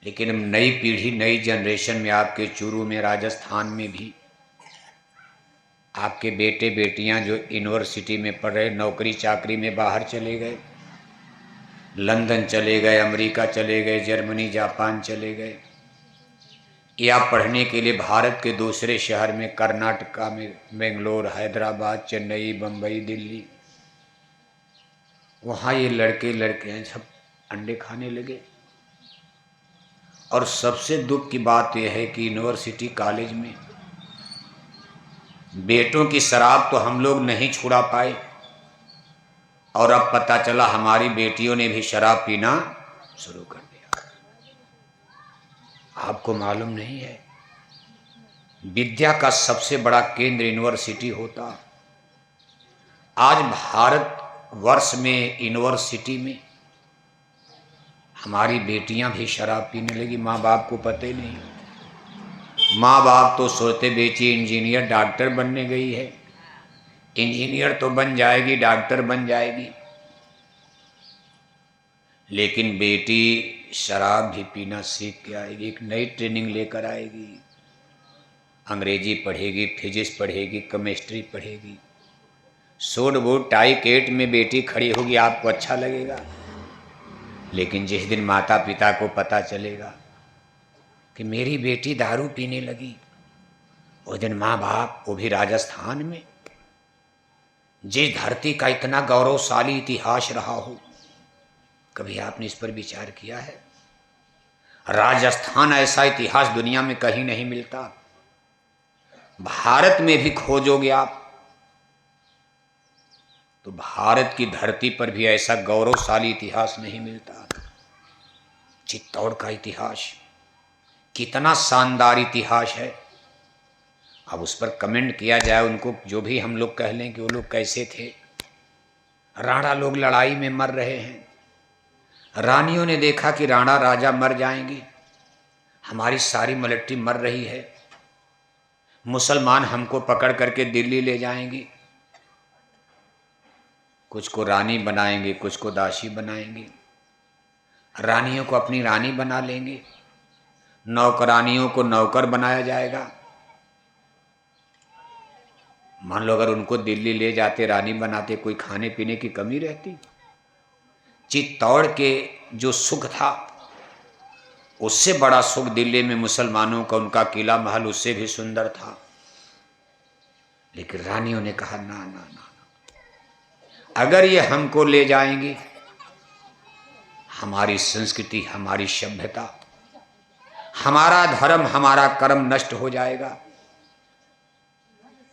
लेकिन नई पीढ़ी, नई जनरेशन में आपके चूरू में, राजस्थान में भी आपके बेटे बेटियां जो यूनिवर्सिटी में पढ़ रहे, नौकरी चाकरी में बाहर चले गए, लंदन चले गए, अमेरिका चले गए, जर्मनी जापान चले गए, या पढ़ने के लिए भारत के दूसरे शहर में, कर्नाटका में, बेंगलोर, हैदराबाद, चेन्नई, बम्बई, दिल्ली, वहाँ ये लड़के लड़कियाँ सब अंडे खाने लगे। और सबसे दुख की बात यह है कि यूनिवर्सिटी कॉलेज में बेटों की शराब तो हम लोग नहीं छुड़ा पाए, और अब पता चला हमारी बेटियों ने भी शराब पीना शुरू कर दिया। आपको मालूम नहीं है, विद्या का सबसे बड़ा केंद्र यूनिवर्सिटी होता, आज भारत वर्ष में यूनिवर्सिटी में हमारी बेटियां भी शराब पीने लगी। माँ बाप को पता ही नहीं। माँ बाप तो सोचते बेटी इंजीनियर डॉक्टर बनने गई है, इंजीनियर तो बन जाएगी, डॉक्टर बन जाएगी, लेकिन बेटी शराब भी पीना सीख के आएगी, एक नई ट्रेनिंग लेकर आएगी, अंग्रेजी पढ़ेगी, फिजिक्स पढ़ेगी, केमिस्ट्री पढ़ेगी, सूट बूट टाई केट में बेटी खड़ी होगी, आपको अच्छा लगेगा। लेकिन जिस दिन माता पिता को पता चलेगा कि मेरी बेटी दारू पीने लगी, उस दिन माँ बाप, वो भी राजस्थान में, जिस धरती का इतना गौरवशाली इतिहास रहा हो, कभी आपने इस पर विचार किया है? राजस्थान ऐसा इतिहास दुनिया में कहीं नहीं मिलता। भारत में भी खोजोगे आप तो भारत की धरती पर भी ऐसा गौरवशाली इतिहास नहीं मिलता। चित्तौड़ का इतिहास कितना शानदार इतिहास है। अब उस पर कमेंट किया जाए, उनको जो भी हम लोग कह लें कि वो लोग कैसे थे। राणा लोग लड़ाई में मर रहे हैं, रानियों ने देखा कि राणा राजा मर जाएंगे, हमारी सारी मिलिट्री मर रही है, मुसलमान हमको पकड़ करके दिल्ली ले जाएंगे, कुछ को रानी बनाएंगे, कुछ को दासी बनाएंगे, रानियों को अपनी रानी बना लेंगे, नौकरानियों को नौकर बनाया जाएगा। मान लो अगर उनको दिल्ली ले जाते, रानी बनाते, कोई खाने पीने की कमी रहती? चित्तौड़ के जो सुख था, उससे बड़ा सुख दिल्ली में मुसलमानों का उनका किला महल उससे भी सुंदर था। लेकिन रानियों ने कहा ना ना ना, अगर ये हमको ले जाएंगे, हमारी संस्कृति, हमारी सभ्यता, हमारा धर्म, हमारा कर्म नष्ट हो जाएगा।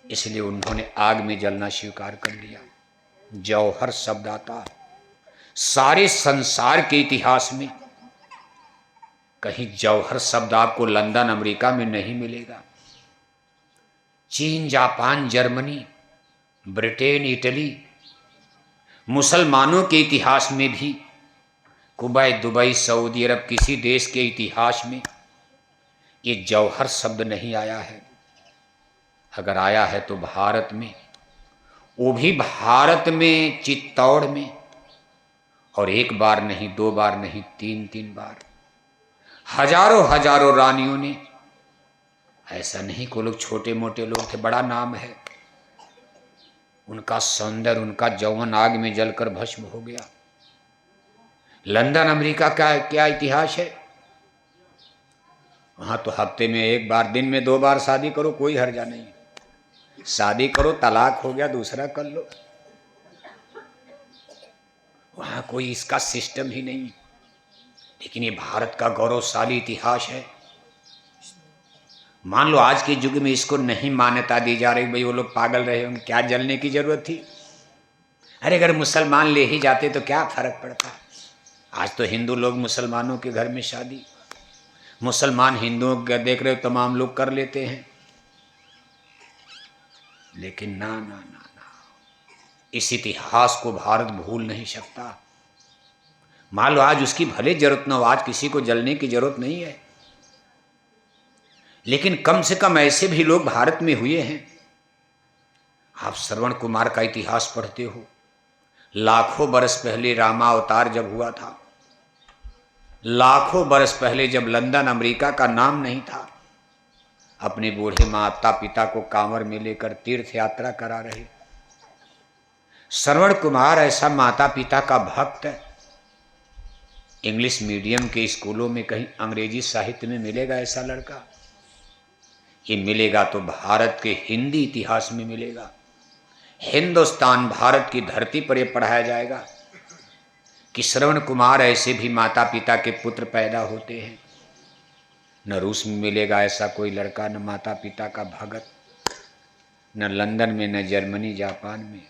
इसलिए उन्होंने आग में जलना स्वीकार कर लिया। जौहर शब्द आता सारे संसार के इतिहास में, कहीं जौहर शब्द आपको लंदन अमेरिका में नहीं मिलेगा। चीन, जापान, जर्मनी, ब्रिटेन, इटली, मुसलमानों के इतिहास में भी, कुवैत, दुबई, सऊदी अरब, किसी देश के इतिहास में ये जौहर शब्द नहीं आया है। अगर आया है तो भारत में, वो भी भारत में, चित्तौड़ में, और एक बार नहीं, दो बार नहीं, तीन तीन बार, हजारों हजारों रानियों ने, ऐसा नहीं को लोग छोटे मोटे लोग थे, बड़ा नाम है उनका, सौंदर्य, उनका यौवन आग में जलकर भस्म हो गया। लंदन अमेरिका का क्या इतिहास है, वहां तो हफ्ते में एक बार, दिन में दो बार शादी करो, कोई हर्जा नहीं, शादी करो, तलाक हो गया, दूसरा कर लो, वहां कोई इसका सिस्टम ही नहीं। लेकिन ये भारत का गौरवशाली इतिहास है। मान लो आज के युग में इसको नहीं मान्यता दी जा रही, भाई वो लोग पागल रहे होंगे, क्या जलने की जरूरत थी? अरे अगर मुसलमान ले ही जाते तो क्या फर्क पड़ता? आज तो हिंदू लोग मुसलमानों के घर में शादी, मुसलमान हिंदुओं का देख रहे हो तमाम लोग कर लेते हैं। लेकिन ना ना ना ना, इस इतिहास को भारत भूल नहीं सकता। मान लो आज उसकी भले जरूरत न हो, आज किसी को जलने की जरूरत नहीं है, लेकिन कम से कम ऐसे भी लोग भारत में हुए हैं। आप श्रवण कुमार का इतिहास पढ़ते हो, लाखों बरस पहले रामावतार जब हुआ था, लाखों बरस पहले जब लंदन अमेरिका का नाम नहीं था, अपने बूढ़े माता पिता को कांवर में लेकर तीर्थ यात्रा करा रहे। श्रवण कुमार ऐसा माता पिता का भक्त है। इंग्लिश मीडियम के स्कूलों में कहीं अंग्रेजी साहित्य में मिलेगा ऐसा लड़का? ये मिलेगा तो भारत के हिंदी इतिहास में मिलेगा। हिंदुस्तान भारत की धरती पर यह पढ़ाया जाएगा कि श्रवण कुमार ऐसे भी माता पिता के पुत्र पैदा होते हैं। न रूस में मिलेगा ऐसा कोई लड़का, न माता पिता का भगत, न लंदन में, न जर्मनी जापान में।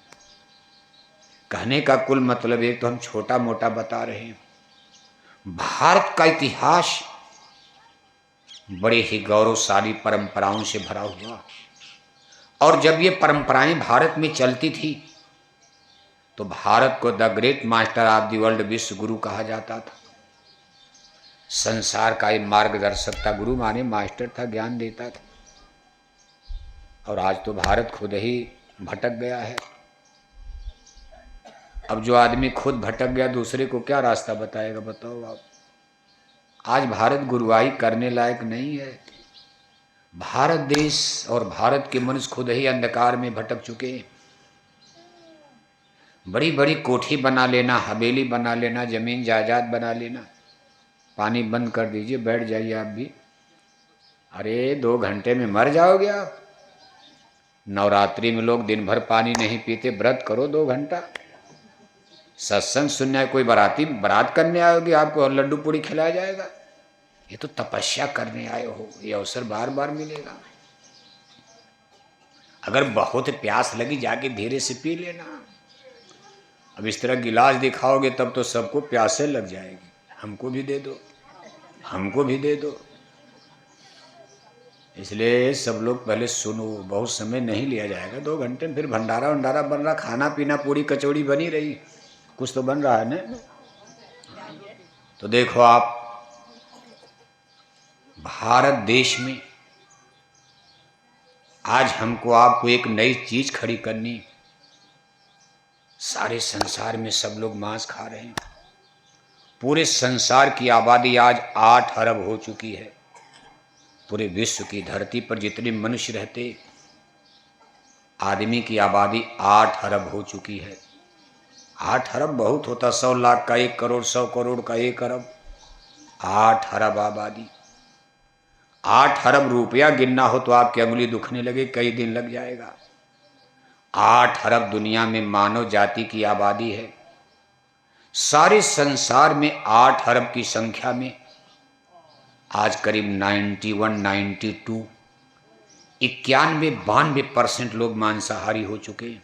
कहने का कुल मतलब एक तो हम छोटा मोटा बता रहे हैं, भारत का इतिहास बड़े ही गौरवशाली परंपराओं से भरा हुआ। और जब ये परंपराएं भारत में चलती थी तो भारत को the great master of the world, विश्व गुरु कहा जाता था। संसार का ये मार्गदर्शक था, गुरु माने मास्टर था, ज्ञान देता था। और आज तो भारत खुद ही भटक गया है। अब जो आदमी खुद भटक गया दूसरे को क्या रास्ता बताएगा, बताओ आप। आज भारत गुरुवाई करने लायक नहीं है। भारत देश और भारत के मनुष्य खुद ही अंधकार में भटक चुके हैं। बड़ी बड़ी कोठी बना लेना, हवेली बना लेना, जमीन जायदाद बना लेना, पानी बंद कर दीजिए, बैठ जाइए आप भी। अरे 2 घंटे में मर जाओगे आप। नवरात्रि में लोग दिन भर पानी नहीं पीते, व्रत करो 2 घंटा। सत्संग सुनने कोई बारात करने आओगे, आपको लड्डू पूड़ी खिलाया जाएगा? ये तो तपस्या करने आए हो, ये अवसर बार बार मिलेगा। अगर बहुत प्यास लगी जाके धीरे से पी लेना। अब इस तरह गिलास दिखाओगे तब तो सबको प्यासे लग जाएगी। हमको भी दे दो, हमको भी दे दो। इसलिए सब लोग पहले सुनो, बहुत समय नहीं लिया जाएगा। 2 घंटे में फिर भंडारा वंडारा बन रहा, खाना पीना, पूरी कचौड़ी बनी रही, कुछ तो बन रहा है ना। तो देखो आप, भारत देश में आज हमको आपको एक नई चीज खड़ी करनी। सारे संसार में सब लोग मांस खा रहे हैं। पूरे संसार की आबादी आज 8 अरब हो चुकी है। पूरे विश्व की धरती पर जितने मनुष्य रहते, आदमी की आबादी 8 अरब हो चुकी है। 8 अरब बहुत होता, 100 लाख का 1 करोड़, 100 करोड़ का 1 अरब, 8 अरब आबादी। 8 अरब रुपया गिनना हो तो आपकी अंगुली दुखने लगे, कई दिन लग जाएगा। 8 अरब दुनिया में मानव जाति की आबादी है। सारे संसार में 8 अरब की संख्या में आज करीब 91, 92% लोग मांसाहारी हो चुके हैं।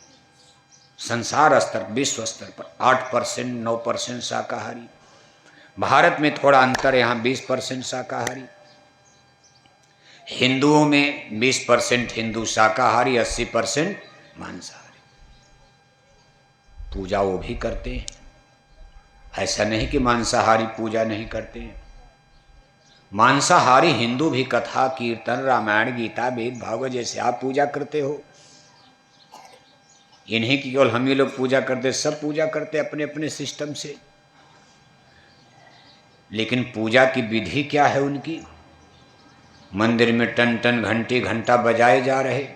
संसार स्तर, विश्व स्तर पर 8%, 9% शाकाहारी। भारत में थोड़ा अंतर, यहाँ 20% शाकाहारी। हिंदुओं में 20% हिंदू शाकाहारी, 80% मांसाहारी। पूजा वो भी करते हैं, ऐसा नहीं कि मांसाहारी पूजा नहीं करते हैं। मांसाहारी हिंदू भी कथा, कीर्तन, रामायण, गीता, वेद, भागवत जैसे आप पूजा करते हो, इन्हीं की केवल हम ही लोग पूजा करते, सब पूजा करते अपने अपने सिस्टम से। लेकिन पूजा की विधि क्या है उनकी? मंदिर में टन टन घंटे घंटा बजाए जा रहे,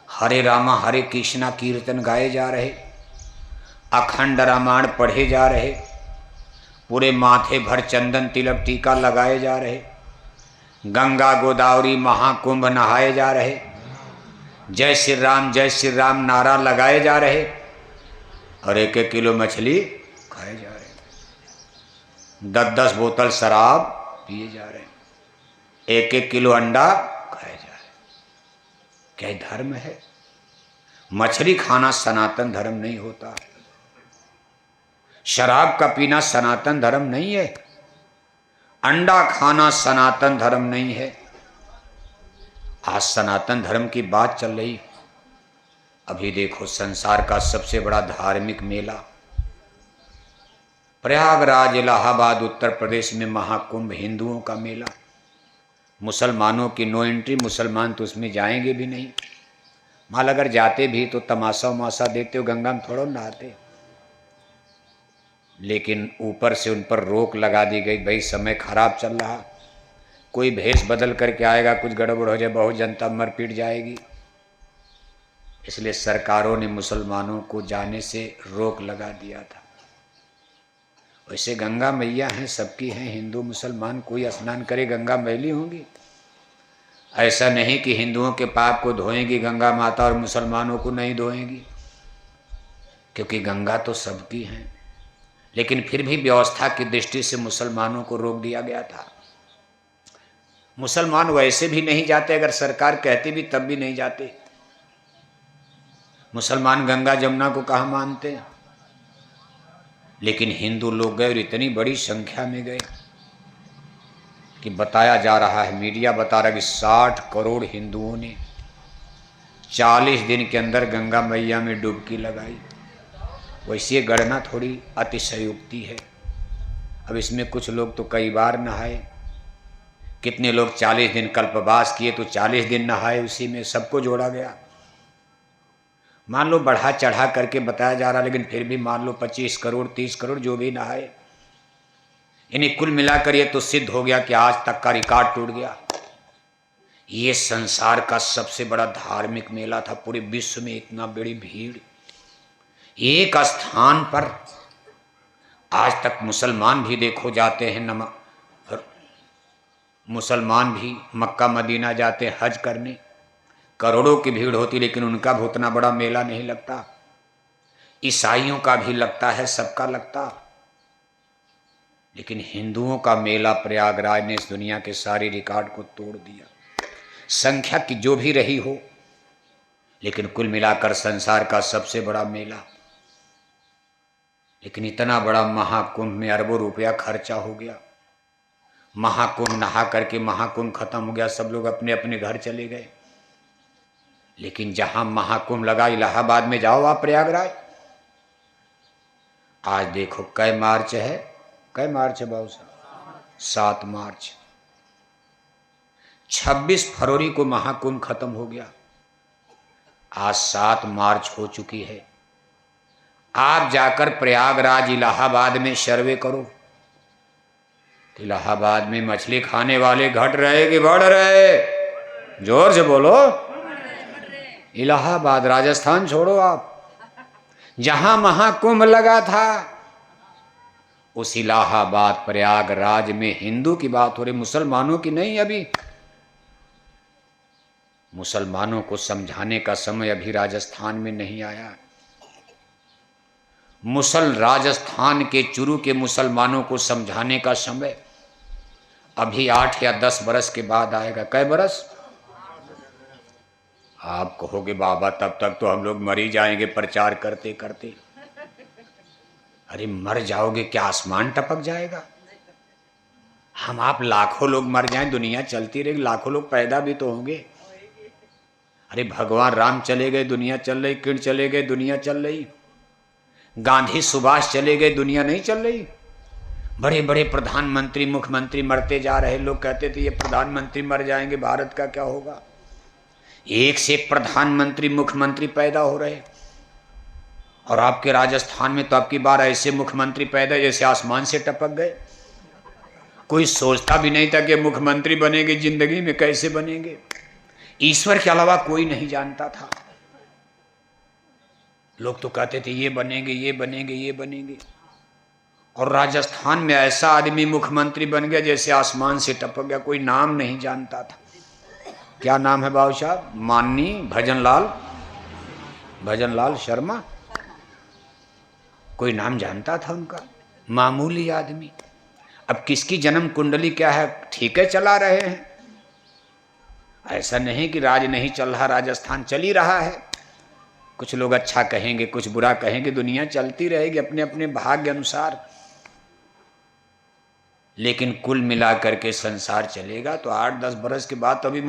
हरे रामा हरे कृष्णा कीर्तन गाए जा रहे, अखंड रामायण पढ़े जा रहे, पूरे माथे भर चंदन तिलक टीका लगाए जा रहे, गंगा गोदावरी महाकुंभ नहाए जा रहे, जय श्री राम नारा लगाए जा रहे, और 1-1 किलो मछली खाए जा रहे, 10-10 बोतल शराब पिए जा रहे, 1-1 किलो अंडा खाए जा रहे। क्या धर्म है? मछली खाना सनातन धर्म नहीं होता। शराब का पीना सनातन धर्म नहीं है। अंडा खाना सनातन धर्म नहीं है। आज सनातन धर्म की बात चल रही। अभी देखो संसार का सबसे बड़ा धार्मिक मेला प्रयागराज, इलाहाबाद, उत्तर प्रदेश में महाकुंभ, हिंदुओं का मेला। मुसलमानों की नो एंट्री, मुसलमान तो उसमें जाएंगे भी नहीं। माल अगर जाते भी तो तमाशा उमाशा देखते हो, गंगा में थोड़ा नहाते। लेकिन ऊपर से उन पर रोक लगा दी गई, भाई समय खराब चल रहा, कोई भेष बदल करके आएगा, कुछ गड़बड़ हो जाए, बहुत जनता मर पीट जाएगी। इसलिए सरकारों ने मुसलमानों को जाने से रोक लगा दिया था। वैसे गंगा मैया हैं, सबकी हैं, हिंदू मुसलमान कोई स्नान करे गंगा मैली होंगी? ऐसा नहीं कि हिंदुओं के पाप को धोएंगी गंगा माता और मुसलमानों को नहीं धोएंगी, क्योंकि गंगा तो सबकी है। लेकिन फिर भी व्यवस्था की दृष्टि से मुसलमानों को रोक दिया गया था। मुसलमान वैसे भी नहीं जाते, अगर सरकार कहती भी तब भी नहीं जाते। मुसलमान गंगा जमुना को कहाँ मानते हैं? लेकिन हिंदू लोग गए और इतनी बड़ी संख्या में गए कि बताया जा रहा है, मीडिया बता रहा है कि 60 करोड़ हिंदुओं ने 40 दिन के अंदर गंगा मैया में डुबकी लगाई। वैसे गणना थोड़ी अतिशयोक्ति है। अब इसमें कुछ लोग तो कई बार नहाए, कितने लोग 40 दिन कल्पवास किए तो 40 दिन नहाए, उसी में सबको जोड़ा गया। मान लो बढ़ा चढ़ा करके बताया जा रहा, लेकिन फिर भी मान लो 25 करोड़ 30 करोड़ जो भी नहाए, इन्हें कुल मिलाकर ये तो सिद्ध हो गया कि आज तक का रिकॉर्ड टूट गया। ये संसार का सबसे बड़ा धार्मिक मेला था। पूरे विश्व में इतना बड़ी भीड़ एक स्थान पर आज तक मुसलमान भी देखो जाते हैं, मुसलमान भी मक्का मदीना जाते हैं हज करने, करोड़ों की भीड़ होती, लेकिन उनका भी उतना बड़ा मेला नहीं लगता। ईसाइयों का भी लगता है, सबका लगता, लेकिन हिंदुओं का मेला प्रयागराज ने इस दुनिया के सारे रिकॉर्ड को तोड़ दिया। संख्या की जो भी रही हो, लेकिन कुल मिलाकर संसार का सबसे बड़ा मेला। लेकिन इतना बड़ा महाकुंभ में अरबों रुपया खर्चा हो गया। महाकुंभ नहा करके महाकुंभ खत्म हो गया, सब लोग अपने अपने घर चले गए। लेकिन जहां महाकुंभ लगा, इलाहाबाद में जाओ आप, प्रयागराज, आज देखो कै मार्च है, कै मार्च है बाबू साहब? 7 मार्च। 26 फरवरी को महाकुंभ खत्म हो गया, आज 7 मार्च हो चुकी है। आप जाकर प्रयागराज इलाहाबाद में सर्वे करो, इलाहाबाद में मछली खाने वाले घट रहे कि बढ़ रहे? जोर से बोलो। इलाहाबाद, राजस्थान छोड़ो आप, जहां महाकुंभ लगा था उस इलाहाबाद प्रयागराज में हिंदू की बात हो रही, मुसलमानों की नहीं। अभी मुसलमानों को समझाने का समय अभी राजस्थान में नहीं आया। राजस्थान के चुरू के मुसलमानों को समझाने का समय अभी 8 या 10 बरस के बाद आएगा। कै बरस? आप कहोगे बाबा तब तक तो हम लोग मर ही जाएंगे प्रचार करते करते। अरे मर जाओगे क्या, आसमान टपक जाएगा? हम आप लाखों लोग मर जाएं, दुनिया चलती रहेगी, लाखों लोग पैदा भी तो होंगे। अरे भगवान राम चले गए, दुनिया चल रही, किरण चले गए, दुनिया चल रही, गांधी सुभाष चले गए, दुनिया नहीं चल रही। बड़े बड़े प्रधानमंत्री मुख्यमंत्री मरते जा रहे, लोग कहते थे ये प्रधानमंत्री मर जाएंगे, भारत का क्या होगा? एक से एक प्रधानमंत्री मुख्यमंत्री पैदा हो रहे, और आपके राजस्थान में तो आपकी बार ऐसे मुख्यमंत्री पैदा जैसे आसमान से टपक गए। कोई सोचता भी नहीं था कि मुख्यमंत्री बनेंगे, जिंदगी में कैसे बनेंगे, ईश्वर के अलावा कोई नहीं जानता था। लोग तो कहते थे ये बनेंगे ये बनेंगे ये बनेंगे, और राजस्थान में ऐसा आदमी मुख्यमंत्री बन गया जैसे आसमान से टपक गया, कोई नाम नहीं जानता था। क्या नाम है बाबू साहब? माननीय भजनलाल शर्मा, कोई नाम जानता था उनका? मामूली आदमी। अब किसकी जन्म कुंडली क्या है, ठीक है चला रहे हैं। ऐसा नहीं कि राज नहीं चल रहा, राजस्थान चल ही रहा है। कुछ लोग अच्छा कहेंगे, कुछ बुरा कहेंगे, दुनिया चलती रहेगी अपने अपने भाग्य अनुसार। लेकिन कुल मिलाकर के संसार चलेगा तो 8-10 बरस के बाद तो अभी